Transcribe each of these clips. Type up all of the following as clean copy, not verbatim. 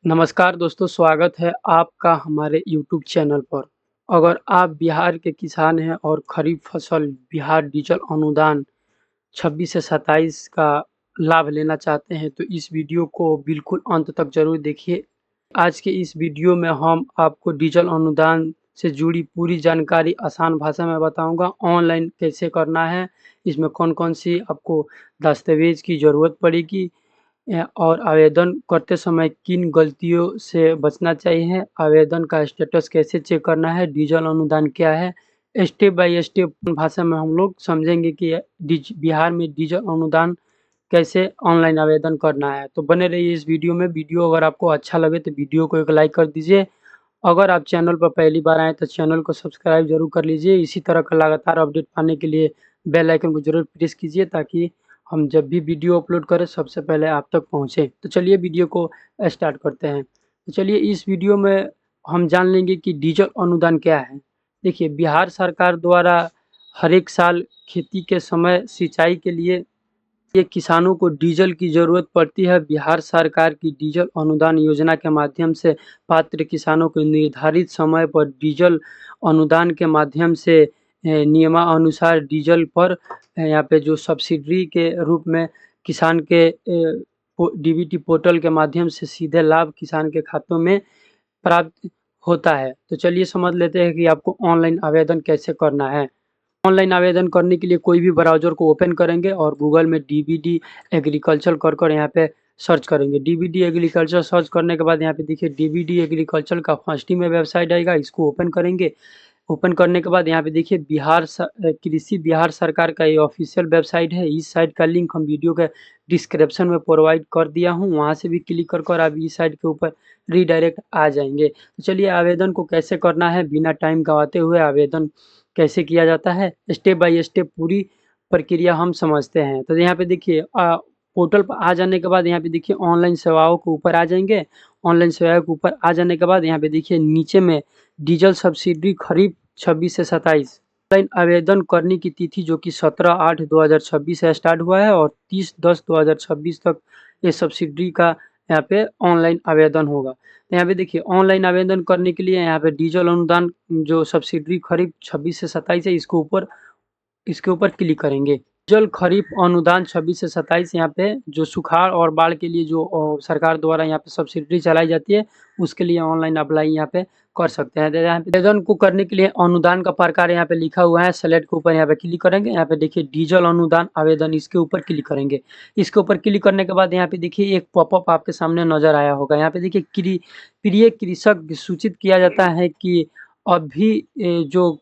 नमस्कार दोस्तों, स्वागत है आपका हमारे यूट्यूब चैनल पर। अगर आप बिहार के किसान हैं और खरीफ फसल बिहार डीजल अनुदान 26 से 27 का लाभ लेना चाहते हैं, तो इस वीडियो को बिल्कुल अंत तक ज़रूर देखिए। आज के इस वीडियो में हम आपको डीजल अनुदान से जुड़ी पूरी जानकारी आसान भाषा में बताऊँगा। ऑनलाइन कैसे करना है, इसमें कौन-कौन सी आपको दस्तावेज़ की ज़रूरत पड़ेगी और आवेदन करते समय किन गलतियों से बचना चाहिए, आवेदन का स्टेटस कैसे चेक करना है, डीजल अनुदान क्या है, स्टेप बाय स्टेप भाषा में हम लोग समझेंगे कि बिहार में डीजल अनुदान कैसे ऑनलाइन आवेदन करना है। तो बने रहिए इस वीडियो में। वीडियो अगर आपको अच्छा लगे तो वीडियो को एक लाइक कर दीजिए। अगर आप चैनल पर पहली बार आएँ तो चैनल को सब्सक्राइब ज़रूर कर लीजिए। इसी तरह का लगातार अपडेट पाने के लिए बेल आइकन को ज़रूर प्रेस कीजिए, ताकि हम जब भी वीडियो अपलोड करें सबसे पहले आप तक पहुँचे। तो चलिए वीडियो को स्टार्ट करते हैं। तो चलिए इस वीडियो में हम जान लेंगे कि डीजल अनुदान क्या है। देखिए, बिहार सरकार द्वारा हर एक साल खेती के समय सिंचाई के लिए ये किसानों को डीजल की ज़रूरत पड़ती है। बिहार सरकार की डीजल अनुदान योजना के माध्यम से पात्र किसानों को निर्धारित समय पर डीजल अनुदान के माध्यम से नियमानुसार डीजल पर यहाँ पे जो सब्सिडी के रूप में किसान के डीबीटी पोर्टल के माध्यम से सीधे लाभ किसान के खातों में प्राप्त होता है। तो चलिए समझ लेते हैं कि आपको ऑनलाइन आवेदन कैसे करना है। ऑनलाइन आवेदन करने के लिए कोई भी ब्राउज़र को ओपन करेंगे और गूगल में डीबीडी एग्रीकल्चर कर यहाँ पे सर्च करेंगे। डीबीडी एग्रीकल्चर सर्च करने के बाद यहाँ पे देखिए डीबीडी एग्रीकल्चर का फर्स्ट ही में वेबसाइट आएगा, इसको ओपन करेंगे। ओपन करने के बाद यहाँ पे देखिए कृषि बिहार सरकार का ये ऑफिशियल वेबसाइट है। इस साइट का लिंक हम वीडियो के डिस्क्रिप्शन में प्रोवाइड कर दिया हूँ, वहाँ से भी क्लिक कर आप इस साइट के ऊपर रीडायरेक्ट आ जाएँगे। तो चलिए आवेदन को कैसे करना है, बिना टाइम गँवाते हुए आवेदन कैसे किया जाता है, स्टेप बाय स्टेप पूरी प्रक्रिया हम समझते हैं। तो यहाँ पे देखिए पोर्टल पर आ जाने के बाद यहाँ पे देखिए ऑनलाइन सेवाओं के ऊपर आ जाएँगे। ऑनलाइन सेवाओं के ऊपर आ जाने के बाद यहाँ पे देखिए नीचे में डीजल सब्सिडी खरीफ 26 से 27 ऑनलाइन आवेदन करने की तिथि जो कि 17/8/2026 से स्टार्ट हुआ है और 30/10/2026 तक ये सब्सिडी का यहाँ पे ऑनलाइन आवेदन होगा। तो यहाँ पे देखिए ऑनलाइन आवेदन करने के लिए यहाँ पे डीजल अनुदान जो सब्सिडी खरीफ 26 से 27 है इसके ऊपर क्लिक करेंगे। जल खरीफ अनुदान 26 से 27 यहाँ पे जो सुखाड़ और बाढ़ के लिए जो सरकार द्वारा यहाँ पे सब्सिडी चलाई जाती है, उसके लिए ऑनलाइन अप्लाई यहाँ पे कर सकते हैं। तो यहाँ पे आवेदन को करने के लिए अनुदान का प्रकार यहाँ पे लिखा हुआ है, सेलेक्ट के ऊपर यहाँ पे क्लिक करेंगे। यहाँ पे देखिए डीजल अनुदान आवेदन, इसके ऊपर क्लिक करेंगे। इसके ऊपर क्लिक करने के बाद यहाँ पे देखिए एक पॉपअप आपके सामने नजर आया होगा। यहाँ पे देखिए प्रिय कृषक सूचित किया जाता है कि अभी जो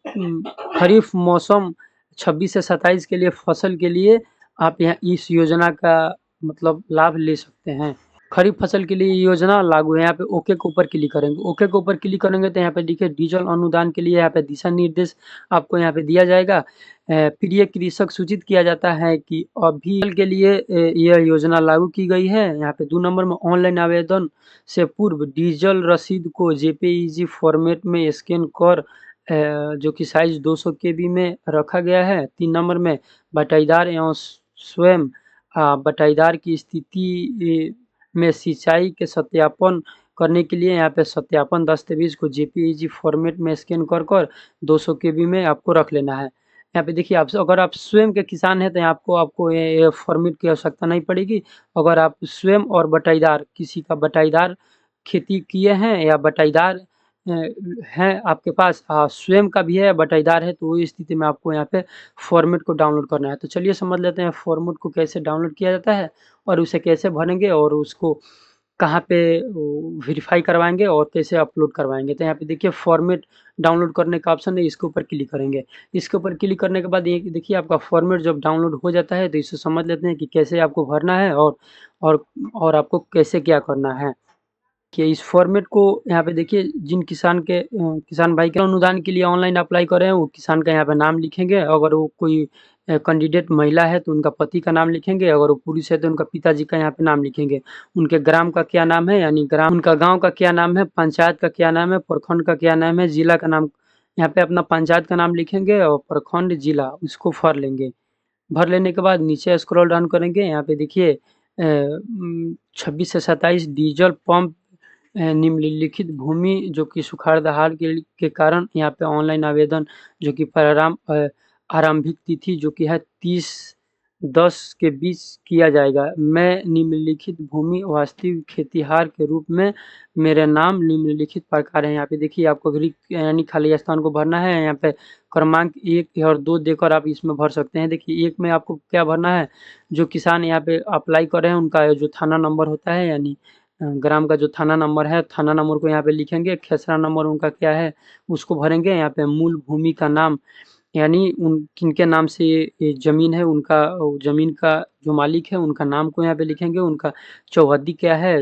खरीफ मौसम 26 से 27 के लिए फसल के लिए आप यहाँ इस योजना का मतलब लाभ ले सकते हैं। खरीफ फसल के लिए ये योजना लागू है। यहाँ पे ओके के ऊपर क्लिक करेंगे। ओके के ऊपर क्लिक करेंगे तो यहाँ पे देखिए डीजल अनुदान के लिए यहाँ पे दिशा निर्देश आपको यहाँ पे दिया जाएगा। प्रिय कृषक सूचित किया जाता है कि अभी के लिए यह योजना लागू की गई है। यहाँ पे 2 नंबर में ऑनलाइन आवेदन से पूर्व डीजल रसीद को जेपीईजी फॉर्मेट में स्कैन कर जो कि साइज 200 केबी में रखा गया है। 3 नंबर में बटाईदार एवं स्वयं बटाईदार की स्थिति में सिंचाई के सत्यापन करने के लिए यहाँ पे सत्यापन दस्तावेज को जेपीईजी फॉर्मेट में स्कैन कर 200 केबी में आपको रख लेना है। यहाँ पे देखिए अगर आप स्वयं के किसान हैं तो आपको ये फॉर्मेट की आवश्यकता नहीं पड़ेगी। अगर आप स्वयं और बटाईदार किसी का बटाईदार खेती किए हैं या बटाईदार है आपके पास, स्वयं का भी है, बटाईदार है, तो वो स्थिति में आपको यहाँ पे फॉर्मेट को डाउनलोड करना है। तो चलिए समझ लेते हैं फॉर्मेट को कैसे डाउनलोड किया जाता है और उसे कैसे भरेंगे और उसको कहाँ पे वेरीफाई करवाएंगे और कैसे अपलोड करवाएंगे। तो यहाँ पे देखिए फॉर्मेट डाउनलोड करने का ऑप्शन है, इसके ऊपर क्लिक करेंगे। इसके ऊपर क्लिक करने के बाद ये देखिए आपका फॉर्मेट जब डाउनलोड हो जाता है तो इसे समझ लेते हैं कि कैसे आपको भरना है और आपको कैसे क्या करना है। कि इस फॉर्मेट को यहाँ पे देखिए जिन किसान भाई के अनुदान के लिए ऑनलाइन अप्लाई कर रहे हैं वो किसान का यहाँ पे नाम लिखेंगे। अगर वो कोई कैंडिडेट महिला है तो उनका पति का नाम लिखेंगे, अगर वो पुरुष है तो उनका पिताजी का यहाँ पे नाम लिखेंगे। उनके ग्राम का क्या नाम है यानी ग्राम, उनका गाँव का क्या नाम है, पंचायत का क्या नाम है, प्रखंड का क्या नाम है, जिला का नाम, यहाँ पे अपना पंचायत का नाम लिखेंगे और प्रखंड जिला उसको भर लेंगे। भर लेने के बाद नीचे स्क्रॉल डाउन करेंगे। यहाँ पे देखिए 26 से 27 डीजल पंप निम्नलिखित भूमि जो कि सुखाड़ दहाड़ के कारण यहाँ पे ऑनलाइन आवेदन जो कि आरंभिक तिथि जो कि है 30/10 के बीच किया जाएगा। मैं निम्नलिखित भूमि वास्तविक खेतिहार के रूप में मेरे नाम निम्नलिखित प्रकार है। यहाँ पे देखिए आपको रिक्त यानी खाली स्थान को भरना है। यहाँ पे क्रमांक 1 और 2 देकर आप इसमें भर सकते हैं। देखिए 1 में आपको क्या भरना है, जो किसान यहाँ पे अप्लाई कर रहे हैं उनका जो थाना नंबर होता है यानी ग्राम का जो थाना नंबर है, थाना नंबर को यहाँ पे लिखेंगे। खेसरा नंबर उनका क्या है उसको भरेंगे। यहाँ पे मूल भूमि का नाम यानी उन किनके नाम से ये ज़मीन है उनका ज़मीन का जो मालिक है उनका नाम को यहाँ पे लिखेंगे। उनका चौहद्दी क्या है,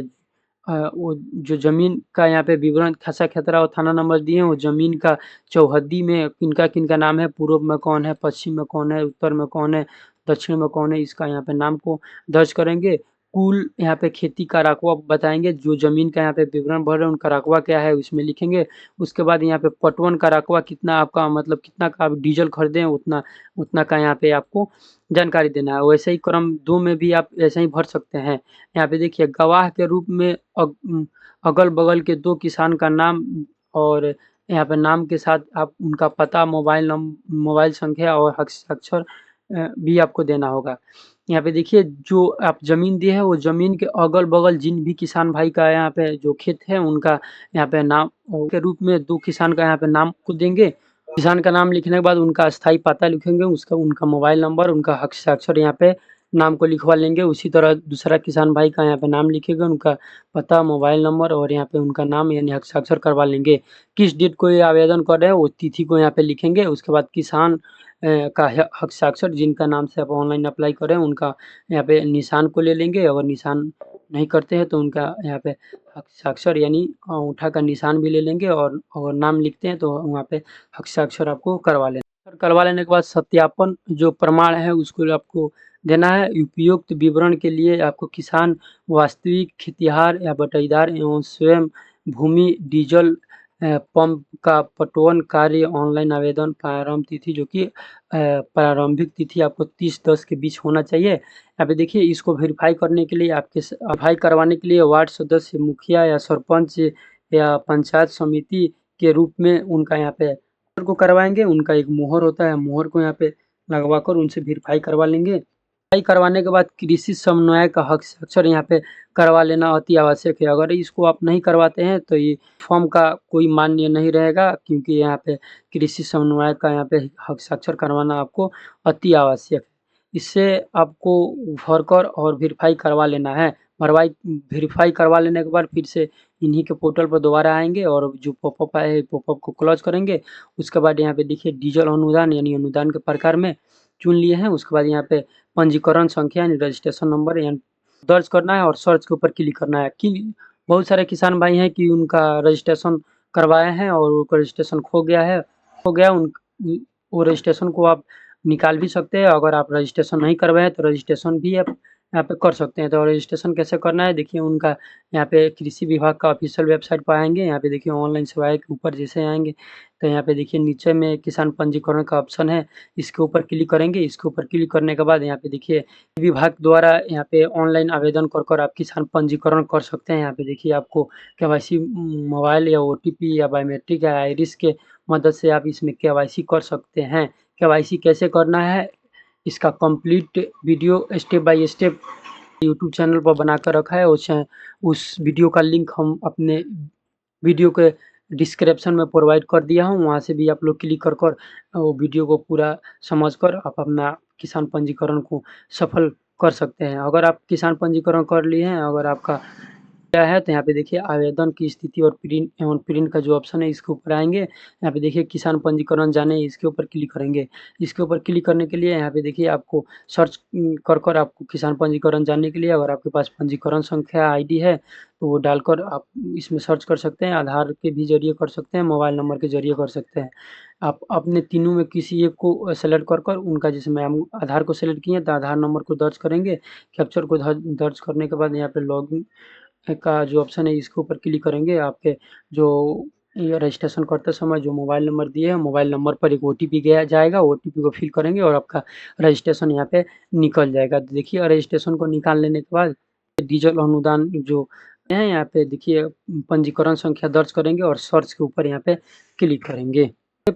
वो जो ज़मीन का यहाँ पे विवरण खासा खतरा और थाना नंबर दिए हैं, वो ज़मीन का चौहद्दी में किनका-किनका नाम है, पूर्व में कौन है, पश्चिम में कौन है, उत्तर में कौन है, दक्षिण में कौन है, इसका यहाँ पे नाम को दर्ज करेंगे। कुल यहाँ पे खेती का रकबा बताएँगे, जो ज़मीन का यहाँ पे विवरण भर रहे हैं उनका रकबा क्या है उसमें लिखेंगे। उसके बाद यहाँ पे पटवन का रकबा कितना आपका मतलब कितना का आप डीज़ल खरीदे हैं उतना उतना का यहाँ पे आपको जानकारी देना है। वैसे ही क्रम 2 में भी आप ऐसे ही भर सकते हैं। यहाँ पे देखिए गवाह के रूप में अगल-बगल के 2 किसान का नाम और यहाँ पे नाम के साथ आप उनका पता, मोबाइल संख्या और हस्ताक्षर भी आपको देना होगा। यहाँ पे देखिए जो आप ज़मीन दिए हैं वो ज़मीन के अगल-बगल जिन भी किसान भाई का यहाँ पे जो खेत है उनका यहाँ पे नाम के रूप में 2 किसान का यहाँ पे नाम को देंगे। किसान का नाम लिखने के बाद उनका अस्थायी पता लिखेंगे, उसका उनका मोबाइल नंबर, उनका हस्ताक्षर यहाँ पे नाम को लिखवा लेंगे। उसी तरह दूसरा किसान भाई का यहाँ पे नाम लिखेंगे, उनका पता, मोबाइल नंबर और यहाँ पे उनका नाम यानी हस्ताक्षर करवा लेंगे। किस डेट को ये आवेदन कर रहे हैं वो तिथि को यहाँ पे लिखेंगे। उसके बाद किसान का हस्ताक्षर जिनका नाम से आप ऑनलाइन अप्लाई कर रहे हैं उनका यहाँ पे निशान को ले लेंगे। अगर निशान नहीं करते हैं तो उनका यहाँ पे हस्ताक्षर यानी अंगूठा का निशान भी ले लेंगे और नाम लिखते हैं तो वहाँ पे हस्ताक्षर आपको करवा लेना। करवा लेने के बाद सत्यापन जो प्रमाण है उसको आपको देना है। उपयुक्त विवरण के लिए आपको किसान वास्तविक खेतिहार या बटाईदार एवं स्वयं भूमि डीजल पंप का पटवन कार्य ऑनलाइन आवेदन प्रारंभ तिथि जो कि प्रारंभिक तिथि आपको 30/10 के बीच होना चाहिए। यहाँ पे देखिए इसको वेरीफाई करने के लिए आपके वेरीफाई करवाने के लिए वार्ड सदस्य, मुखिया या सरपंच या पंचायत समिति के रूप में उनका यहाँ पे को करवाएँगे। उनका एक मोहर होता है, मोहर को यहाँ पे लगवाकर उनसे वेरीफाई करवा लेंगे। वेरीफाई करवाने के बाद कृषि समन्वय का हस्ताक्षर यहाँ पे करवा लेना अति आवश्यक है। अगर इसको आप नहीं करवाते हैं तो ये फॉर्म का कोई मान्य नहीं रहेगा, क्योंकि यहाँ पे कृषि समन्वय का यहाँ पे हस्ताक्षर करवाना आपको अति आवश्यक है। इससे आपको भरकर और वेरीफाई करवा लेना है। वेरीफाई करवा लेने के बाद फिर से इन्हीं के पोर्टल पर दोबारा आएँगे और जो पॉपअप आए पॉपअप को क्लोज़ करेंगे। उसके बाद यहाँ पे देखिए डीजल अनुदान यानी अनुदान के प्रकार में चुन लिए हैं। उसके बाद यहाँ पे पंजीकरण संख्या यानी रजिस्ट्रेशन नंबर यानी दर्ज करना है और सर्च के ऊपर क्लिक करना है। बहुत सारे किसान भाई हैं कि उनका रजिस्ट्रेशन करवाए हैं और वो रजिस्ट्रेशन खो गया वो रजिस्ट्रेशन को आप निकाल भी सकते हैं। अगर आप रजिस्ट्रेशन नहीं करवाए हैं तो रजिस्ट्रेशन भी आप यहाँ पे कर सकते हैं। तो रजिस्ट्रेशन कैसे करना है देखिए, उनका यहाँ पे कृषि विभाग का ऑफिशियल वेबसाइट पर आएँगे। यहाँ पे देखिए ऑनलाइन सेवाएँ के ऊपर जैसे आएँगे तो यहाँ पे देखिए नीचे में किसान पंजीकरण का ऑप्शन है, इसके ऊपर क्लिक करेंगे। इसके ऊपर क्लिक करने के बाद यहाँ पे देखिए विभाग द्वारा यहाँ पे ऑनलाइन आवेदन कर आप किसान पंजीकरण कर सकते हैं। यहाँ पे देखिए आपको केवाईसी मोबाइल या ओटीपी या बायोमेट्रिक या आइरिस के मदद से आप इसमें केवाईसी कर सकते हैं। केवाईसी कैसे करना है इसका complete video step by step YouTube channel पर बनाकर रखा है। उस वीडियो का लिंक हम अपने वीडियो के डिस्क्रिप्शन में प्रोवाइड कर दिया हूँ, वहाँ से भी आप लोग क्लिक कर वो वीडियो को पूरा समझकर आप अपना किसान पंजीकरण को सफल कर सकते हैं। अगर आप किसान पंजीकरण कर लिए हैं, अगर आपका क्या है तो यहाँ पे देखिए आवेदन की स्थिति और प्रिंट का जो ऑप्शन है इसके ऊपर आएँगे। यहाँ पे देखिए किसान पंजीकरण जाने, इसके ऊपर क्लिक करेंगे। इसके ऊपर क्लिक करने के लिए यहाँ पे देखिए आपको सर्च कर आपको किसान पंजीकरण जानने के लिए अगर आपके पास पंजीकरण संख्या आईडी है तो वो डालकर आप इसमें सर्च कर सकते हैं। आधार के भी ज़रिए कर सकते हैं, मोबाइल नंबर के ज़रिए कर सकते हैं। आप अपने तीनों में किसी एक को सेलेक्ट कर उनका, जैसे मैं आधार को सेलेक्ट किए तो आधार नंबर को दर्ज करेंगे। कैप्चर को दर्ज करने के बाद यहाँ पे लॉगिन का जो ऑप्शन है इसके ऊपर क्लिक करेंगे। आपके जो ये रजिस्ट्रेशन करते समय जो मोबाइल नंबर दिए हैं, मोबाइल नंबर पर एक ओटीपी गया जाएगा, ओटीपी को फिल करेंगे और आपका रजिस्ट्रेशन यहाँ पे निकल जाएगा। देखिए रजिस्ट्रेशन को निकाल लेने के बाद डीजल अनुदान जो हैं यहाँ पे देखिए पंजीकरण संख्या दर्ज करेंगे और सर्च के ऊपर यहाँ पे क्लिक करेंगे।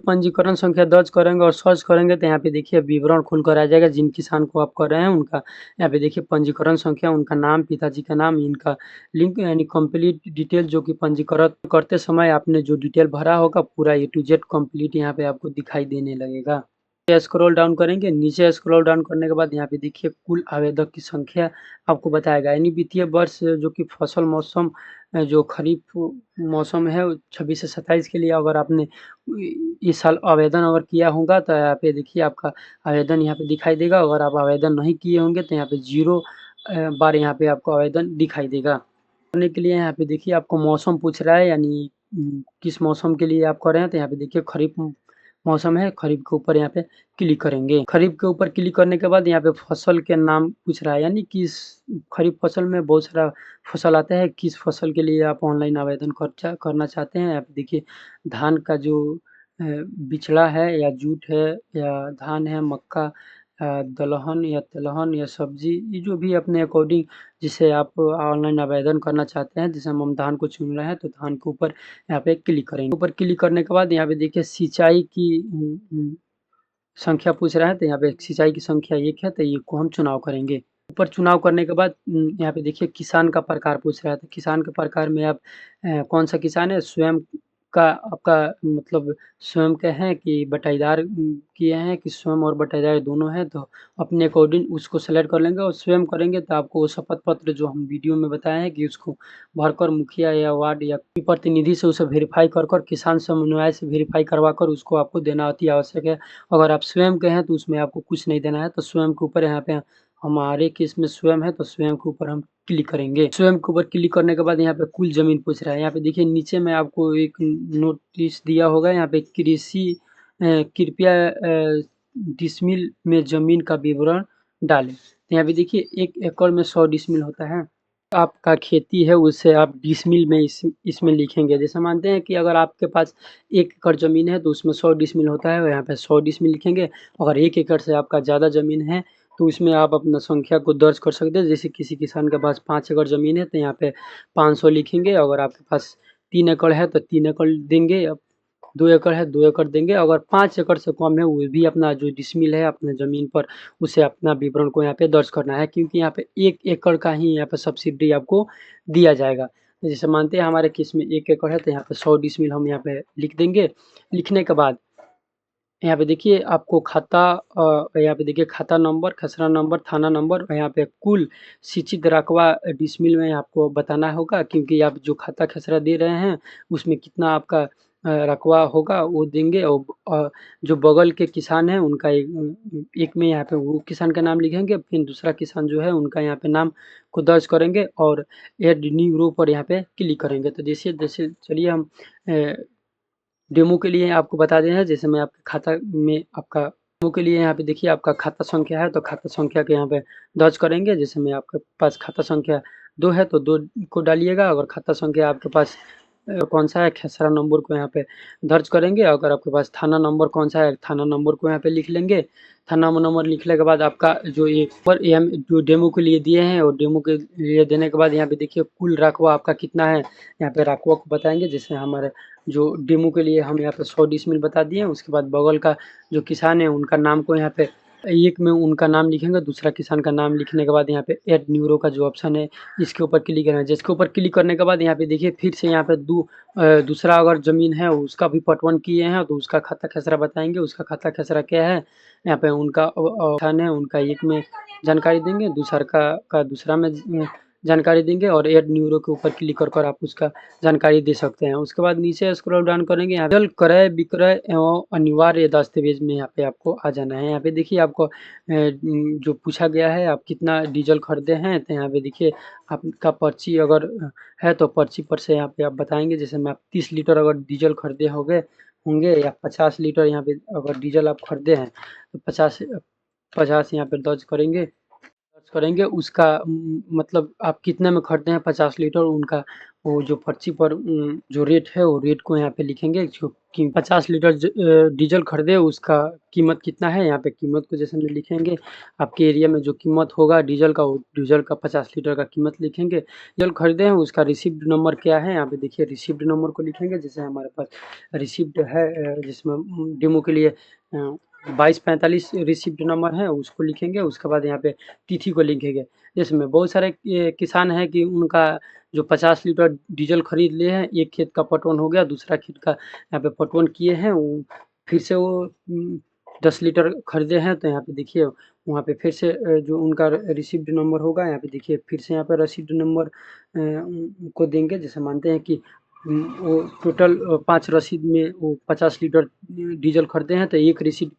पंजीकरण संख्या दर्ज करेंगे और सर्च करेंगे तो यहाँ पे देखिए विवरण खुल कर आ जाएगा जिन किसान को आप कर रहे हैं उनका। यहाँ पे देखिए पंजीकरण संख्या, उनका नाम, पिताजी का नाम, इनका लिंक यानी कंप्लीट डिटेल जो कि पंजीकरण करते समय आपने जो डिटेल भरा होगा पूरा ए टू जेड कंप्लीट यहाँ पे आपको दिखाई देने लगेगा। स्क्रॉल डाउन करेंगे, नीचे स्क्रॉल डाउन करने के बाद यहाँ पे देखिए कुल आवेदक की संख्या आपको बताएगा यानी वित्तीय वर्ष जो कि फसल मौसम जो खरीफ मौसम है 26 से 27 के लिए अगर आपने इस साल आवेदन अगर किया होगा तो यहाँ पे देखिए आपका आवेदन यहाँ पे दिखाई देगा। अगर आप आवेदन नहीं किए होंगे तो यहाँ पे 0 बार यहाँ पे आपको आवेदन दिखाई देगा। करने के लिए यहाँ पे देखिए आपको मौसम पूछ रहा है यानी किस मौसम के लिए आप कर रहे हैं तो यहाँ पे देखिए खरीफ मौसम है, खरीफ के ऊपर यहाँ पे क्लिक करेंगे। खरीफ के ऊपर क्लिक करने के बाद यहाँ पे फसल के नाम पूछ रहा है यानी किस खरीफ फसल में बहुत सारा फसल आता है, किस फसल के लिए आप ऑनलाइन आवेदन करना चाहते हैं। यहाँ पे देखिए धान का जो बिचड़ा है या जूट है या धान है, मक्का, दलहन या तिलहन या सब्जी, ये जो भी अपने अकॉर्डिंग जिसे आप ऑनलाइन आवेदन करना चाहते हैं, जैसे हम धान को चुन रहे हैं तो धान के ऊपर यहाँ पे क्लिक करेंगे। ऊपर क्लिक करने के बाद यहाँ पे देखिए सिंचाई की संख्या पूछ रहा है तो यहाँ पे सिंचाई की संख्या 1 है तो ये को हम चुनाव करेंगे। ऊपर चुनाव करने के बाद यहाँ पे देखिए किसान का प्रकार पूछ रहा है तो किसान के प्रकार में आप कौन सा किसान है, स्वयं का आपका मतलब स्वयं के हैं कि बटाईदार किए हैं कि स्वयं और बटाईदार दोनों हैं, तो अपने अकॉर्डिंग उसको सेलेक्ट कर लेंगे और स्वयं करेंगे तो आपको वो शपथ पत्र जो हम वीडियो में बताए हैं कि उसको भरकर मुखिया या वार्ड या प्रतिनिधि से उसे वेरीफाई कर किसान समन्वय से वेरीफाई करवा कर उसको आपको देना अति आवश्यक है। अगर आप स्वयं के हैं तो उसमें आपको कुछ नहीं देना है, तो स्वयं के ऊपर यहाँ पे हमारे केस में स्वयं है तो स्वयं के ऊपर हम क्लिक करेंगे। स्वयं के ऊपर क्लिक करने के बाद यहाँ पे कुल जमीन पूछ रहा है। यहाँ पे देखिए नीचे में आपको एक नोटिस दिया होगा, यहाँ पे कृषि कृपया डिसमिल में जमीन का विवरण डालें। तो यहाँ पे देखिए 1 एकड़ में 100 डिसमिल होता है। आपका खेती है उसे आप डिसमिल में इसमें लिखेंगे। जैसे मानते हैं कि अगर आपके पास 1 एकड़ ज़मीन है तो उसमें 100 डिसमिल होता है, यहाँ पे 100 डिसमिल लिखेंगे। अगर 1 एकड़ से आपका ज़्यादा ज़मीन है तो उसमें आप अपना संख्या को दर्ज कर सकते हैं। जैसे किसी किसान के पास 5 एकड़ ज़मीन है तो यहाँ पे 500 लिखेंगे। अगर आपके पास 3 एकड़ है तो 3 एकड़ देंगे, 2 एकड़ है 2 एकड़ देंगे। अगर 5 एकड़ से कम है वो भी अपना जो डिसमिल है अपने ज़मीन पर उसे अपना विवरण को यहाँ पे दर्ज करना है, क्योंकि यहाँ पे 1 एकड़ का ही यहाँ पे सब्सिडी आपको दिया जाएगा। जैसे मानते हैं हमारे केस में 1 एकड़ है तो यहाँ पे 100 डिसमिल हम यहाँ पे लिख देंगे। लिखने के बाद यहाँ पे देखिए आपको खाता यहाँ पे देखिए खाता नंबर, खसरा नंबर, थाना नंबर और यहाँ पे कुल सिंचित रकबा डिसमिल में आपको बताना होगा, क्योंकि आप जो खाता खसरा दे रहे हैं उसमें कितना आपका रकबा होगा वो देंगे। और जो बगल के किसान हैं उनका एक में यहाँ पे वो किसान का नाम लिखेंगे, फिर दूसरा किसान जो है उनका यहाँ पे नाम को दर्ज करेंगे और ऐड न्यू रो पर यहाँ पे क्लिक करेंगे। तो जैसे जैसे चलिए हम डेमो के लिए आपको बता दें हैं, जैसे मैं आपके खाता में आपका डेमो के लिए यहाँ पे देखिए आपका खाता संख्या है तो खाता संख्या के यहाँ पे दर्ज करेंगे। जैसे मैं आपके पास खाता संख्या 2 है तो 2 को डालिएगा। अगर खाता संख्या आपके पास कौन सा है, खेसरा नंबर को यहाँ पे दर्ज करेंगे। अगर आपके पास थाना नंबर कौन सा है, थाना नंबर को यहाँ पे लिख लेंगे। थाना नंबर लिखने के बाद आपका जो ये पर हम जो डेमो के लिए दिए हैं और डेमो के लिए देने के बाद यहाँ पे देखिए कुल रकबा आपका कितना है, यहाँ पे रकबा को बताएंगे। जैसे हमारे जो डेमो के लिए हम यहाँ पे 100 डिसमिल बता दिए। उसके बाद बगल का जो किसान है उनका नाम को यहाँ पे एक में उनका नाम लिखेंगे, दूसरा किसान का नाम लिखने के बाद यहाँ पे ऐड न्यू रो का जो ऑप्शन है इसके ऊपर क्लिक करना है। जिसके ऊपर क्लिक करने के बाद यहाँ पे देखिए फिर से यहाँ पे दूसरा अगर ज़मीन है उसका भी पटवन किए हैं तो उसका खाता खसरा बताएंगे। उसका खाता खसरा क्या है, यहाँ पे उनका ऑप्शन है, उनका एक में जानकारी देंगे, दूसरा का दूसरा में जानकारी देंगे और ऐड न्यू रो के ऊपर क्लिक कर आप उसका जानकारी दे सकते हैं। उसके बाद नीचे स्क्रॉल डाउन करेंगे, यहाँ पे क्रय विक्रय एवं अनिवार्य दस्तावेज में यहाँ पे आपको आ जाना है। यहाँ पे देखिए आपको जो पूछा गया है आप कितना डीजल खरीदे हैं, तो यहाँ पे देखिए आपका पर्ची अगर है तो पर्ची पर से यहाँ पे आप बताएंगे। जैसे मैं 30 लीटर अगर डीजल खरीदे होंगे या 50 लीटर यहाँ पे अगर डीजल आप खरीदे हैं तो 50 यहाँ पे दर्ज करेंगे। खर्च करेंगे उसका मतलब आप कितने में खरीदे हैं 50 लीटर, उनका वो जो पर्ची पर जो रेट है वो रेट को यहाँ पे लिखेंगे, जो कि 50 लीटर डीजल खरीदे उसका कीमत कितना है, यहाँ पे कीमत को जैसे में लिखेंगे। आपके एरिया में जो कीमत होगा डीजल का, वो डीजल का 50 लीटर का कीमत लिखेंगे। डीजल खरीदे हैं उसका रिसिप्ट नंबर क्या है, यहाँ पे देखिए रिसिप्ट नंबर को लिखेंगे। जैसे हमारे पास रिसिप्ट है जिसमें डेमो के लिए 2245 रिसिप्ट नंबर है, उसको लिखेंगे। उसके बाद यहाँ पे तिथि को लिखेंगे। इसमें बहुत सारे किसान हैं कि उनका जो 50 लीटर डीजल खरीद लिए हैं, एक खेत का पटवन हो गया, दूसरा खेत का यहाँ पे पटवन किए हैं, वो फिर से वो 10 लीटर खरीदे हैं। तो यहाँ पे देखिए वहाँ पे फिर से जो उनका रिसिप्ट नंबर होगा, यहाँ पे देखिए फिर से यहाँ पे रिसिप्ट नंबर को देंगे। जैसे मानते हैं कि वो टोटल 5 रसीद में वो 50 लीटर डीजल खरीदे हैं, तो एक रिसिप्ट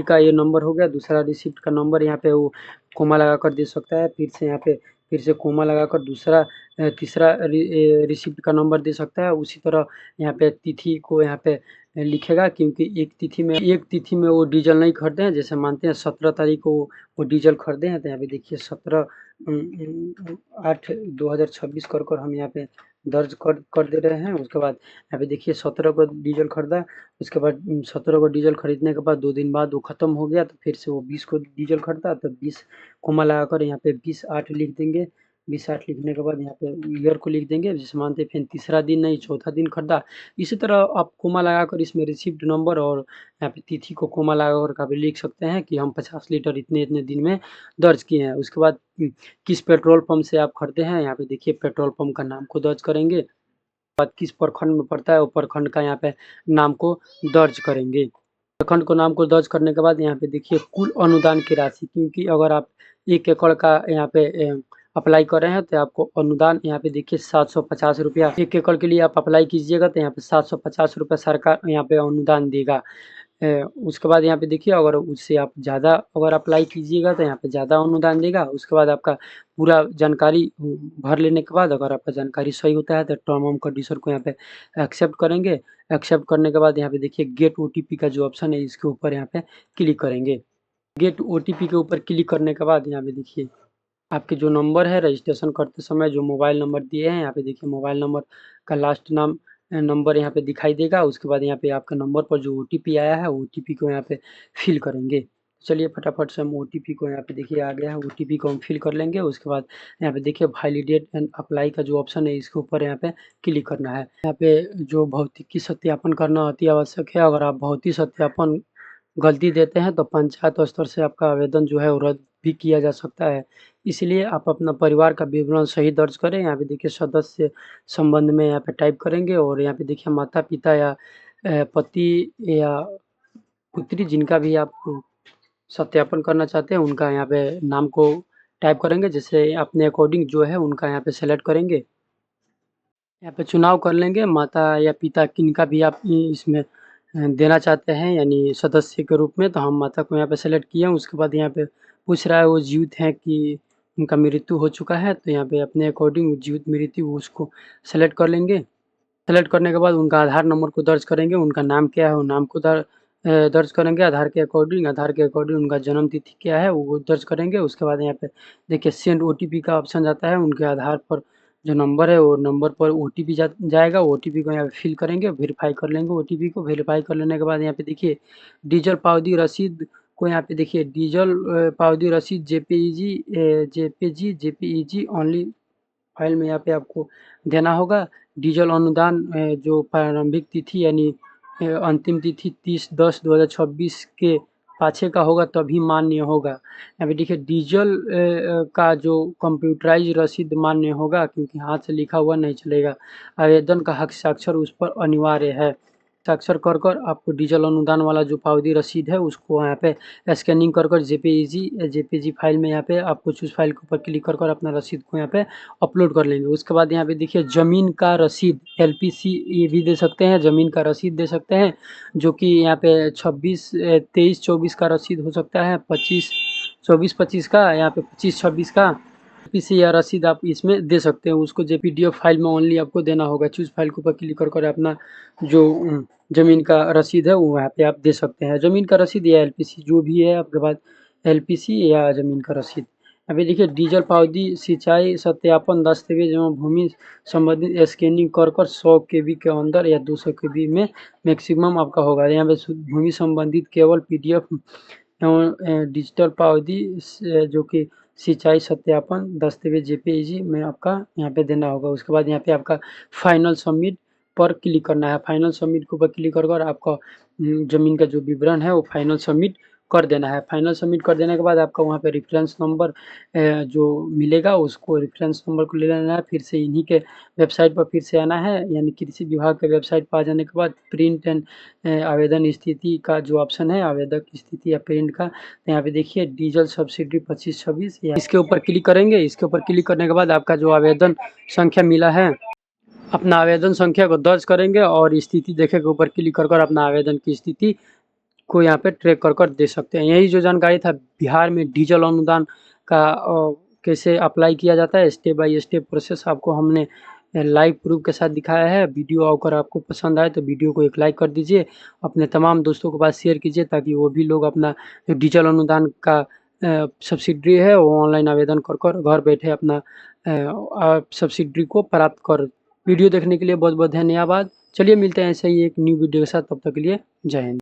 का ये नंबर हो गया। दूसरा रिसिप्ट का नंबर यहाँ पे वो कोमा लगा कर दे सकता है। फिर से यहाँ पे फिर से कोमा लगाकर दूसरा तीसरा रिसिप्ट का नंबर दे सकता है। उसी तरह यहाँ पे तिथि को यहाँ पे लिखेगा, क्योंकि एक तिथि में वो डीजल नहीं खरीदे हैं। जैसे मानते हैं 17 तारीख को वो डीजल खरीदे हैं, तो यहाँ पे देखिए 17/8/2026 कर हम यहाँ पे दर्ज कर दे रहे हैं। उसके बाद यहाँ पे देखिए 17 को डीजल खरीदा, उसके बाद 17 को डीजल खरीदने के बाद 2 दिन बाद वो ख़त्म हो गया, तो फिर से वो 20 को डीजल खरीदा, तो 20 कोमा लगाकर यहाँ पे 20/8 लिख देंगे। 20/8 लिखने के बाद यहाँ पे ईयर को लिख देंगे। जैसे मानते हैं फिर तीसरा दिन नहीं चौथा दिन खरीदा। इसी तरह आप कोमा लगाकर इसमें रिसिप्ट नंबर और यहाँ पे तिथि को कोमा लगाकर कभी लिख सकते हैं कि हम 50 लीटर इतने दिन में दर्ज किए हैं। उसके बाद किस पेट्रोल पंप से आप खरीदे हैं, यहाँ पे देखिए पेट्रोल पंप का नाम को दर्ज करेंगे। बाद किस प्रखंड में पड़ता है वो प्रखंड का यहाँ पे नाम को दर्ज करेंगे। प्रखंड को नाम को दर्ज करने के बाद यहाँ पे देखिए कुल अनुदान की राशि, क्योंकि अगर आप 1 एकड़ का यहाँ पे अप्लाई कर रहे हैं तो आपको अनुदान यहाँ पे देखिए 750 रुपया 1 एकड़ के लिए आप अप्लाई कीजिएगा, तो यहाँ पे 750 रुपया सरकार यहाँ पे अनुदान देगा। उसके बाद यहाँ पे देखिए अगर उससे आप ज़्यादा अगर अप्लाई कीजिएगा तो यहाँ पे ज़्यादा अनुदान देगा। उसके बाद आपका पूरा जानकारी भर लेने के बाद अगर आपका जानकारी सही होता है तो टर्म एंड कंडीशन को यहाँ पे एक्सेप्ट करेंगे। एक्सेप्ट करने के बाद यहाँ पे देखिए गेट ओटीपी का जो ऑप्शन है इसके ऊपर यहाँ पे क्लिक करेंगे। गेट ओटीपी के ऊपर क्लिक करने के बाद यहाँ पे देखिए आपके जो नंबर है रजिस्ट्रेशन करते समय जो मोबाइल नंबर दिए हैं, यहाँ पे देखिए मोबाइल नंबर का लास्ट नंबर यहाँ पे दिखाई देगा। उसके बाद यहाँ पे आपके नंबर पर जो ओटीपी आया है ओटीपी को यहाँ पे फिल करेंगे। चलिए फटाफट से हम ओटीपी को यहाँ पे देखिए आ गया है, ओटीपी को हम फिल कर लेंगे। उसके बाद यहाँ पे देखिए वैलिडेट एंड अप्लाई का जो ऑप्शन है इसके ऊपर यहाँ पे क्लिक करना है। यहाँ पे जो भौतिकी सत्यापन करना अति आवश्यक है। अगर आप भौतिक सत्यापन गलती देते हैं तो पंचायत स्तर से आपका आवेदन जो है वो रद्द भी किया जा सकता है। इसलिए आप अपना परिवार का विवरण सही दर्ज करें। यहाँ पे देखिए सदस्य संबंध में यहाँ पे टाइप करेंगे और यहाँ पे देखिए माता पिता या पति या पुत्री जिनका भी आप सत्यापन करना चाहते हैं उनका यहाँ पे नाम को टाइप करेंगे। जैसे अपने अकॉर्डिंग जो है उनका यहाँ पे सेलेक्ट करेंगे। यहाँ पे चुनाव कर लेंगे माता या पिता किनका भी आप इसमें देना चाहते हैं यानी सदस्य के रूप में, तो हम माता को यहाँ पे सेलेक्ट किए हैं। उसके बाद यहाँ पे पूछ रहा है वो जीवित हैं कि उनका मृत्यु हो चुका है, तो यहाँ पे अपने अकॉर्डिंग जीवित मृत्यु उसको सेलेक्ट कर लेंगे। सेलेक्ट करने के बाद उनका आधार नंबर को दर्ज करेंगे, उनका नाम क्या है वो नाम को दर्ज करेंगे आधार के अकॉर्डिंग उनका जन्म तिथि क्या है वो दर्ज करेंगे। उसके बाद यहाँ पे देखिए सेंड ओटीपी का ऑप्शन जाता है, उनके आधार पर जो नंबर है वो नंबर पर ओटीपी जाएगा। ओटीपी को यहाँ पे फिल करेंगे, वेरीफाई कर लेंगे। ओटीपी को वेरीफाई कर लेने के बाद यहाँ पे देखिए डीजल पावती रसीद को यहाँ पे देखिए डीजल पावती रसीद जेपीईजी ओनली फाइल में यहाँ पे आपको देना होगा। डीजल अनुदान जो प्रारंभिक तिथि यानी अंतिम तिथि 30/10/2026 के पाछे का होगा तभी मान्य होगा। यहाँ पे देखिए डीजल का जो कंप्यूटराइज रसीद मान्य होगा, क्योंकि हाथ से लिखा हुआ नहीं चलेगा। आवेदन का हस्ताक्षर उस पर अनिवार्य है। हस्ताक्षर कर आपको डीजल अनुदान वाला जो पावती रसीद है उसको यहाँ पे स्कैनिंग कर जेपीजी फाइल में यहाँ पे आपको चूज फाइल के ऊपर क्लिक कर अपना रसीद को यहाँ पे अपलोड कर लेंगे। उसके बाद यहाँ पे देखिए ज़मीन का रसीद एलपीसी ये भी दे सकते हैं, ज़मीन का रसीद दे सकते हैं, जो कि यहाँ पे 23-24 का रसीद हो सकता है, 24-25 का, यहाँ पे 25-26 का एलपीसी या रसीद आप इसमें दे सकते हैं। उसको जेपीडीएफ फाइल में ओनली आपको देना होगा। चूज फाइल के ऊपर क्लिक कर अपना जो ज़मीन का रसीद है वो यहाँ पे आप दे सकते हैं। ज़मीन का रसीद या एलपीसी जो भी है आपके पास एलपीसी या ज़मीन का रसीद। अभी देखिए डीजल पावती, सिंचाई सत्यापन दस्तावेज एवं भूमि संबंधित स्कैनिंग कर 100 केबी के अंदर या 200 केबी में मैक्सिमम आपका होगा। यहाँ पे भूमि संबंधित केवल पीडीएफ एवं डिजिटल पावती जो कि सिंचाई सत्यापन दस्तावेज जेपीईजी में आपका यहाँ पे देना होगा। उसके बाद यहाँ पे आपका फाइनल सबमिट पर क्लिक करना है। फाइनल सबमिट के ऊपर क्लिक कर आपका ज़मीन का जो विवरण है वो फाइनल सबमिट कर देना है। फाइनल सबमिट कर देने के बाद आपका वहाँ पे रेफरेंस नंबर जो मिलेगा उसको रेफरेंस नंबर को ले लेना है। फिर से इन्हीं के वेबसाइट पर फिर से आना है, यानी कृषि विभाग के वेबसाइट पर आ जाने के बाद प्रिंट एंड आवेदन स्थिति का जो ऑप्शन है, आवेदक स्थिति या प्रिंट का, तो यहाँ पे देखिए डीजल सब्सिडी 25-26 इसके ऊपर क्लिक करेंगे। इसके ऊपर क्लिक करने के बाद आपका जो आवेदन संख्या मिला है, अपना आवेदन संख्या को दर्ज करेंगे और स्थिति देखे के ऊपर क्लिक कर अपना आवेदन की स्थिति को यहाँ पे ट्रैक कर दे सकते हैं। यही जो जानकारी था बिहार में डीजल अनुदान का कैसे अप्लाई किया जाता है, स्टेप बाय स्टेप प्रोसेस आपको हमने लाइव प्रूफ के साथ दिखाया है। वीडियो अगर आपको पसंद आए तो वीडियो को एक लाइक कर दीजिए, अपने तमाम दोस्तों के पास शेयर कीजिए ताकि वो भी लोग अपना जो डीजल अनुदान का सब्सिडी है वो ऑनलाइन आवेदन कर घर बैठे अपना सब्सिडी को प्राप्त कर। वीडियो देखने के लिए बहुत बहुत धन्यवाद। चलिए मिलते हैं ऐसे ही एक न्यू वीडियो के साथ, तब तक के लिए जय हिंद।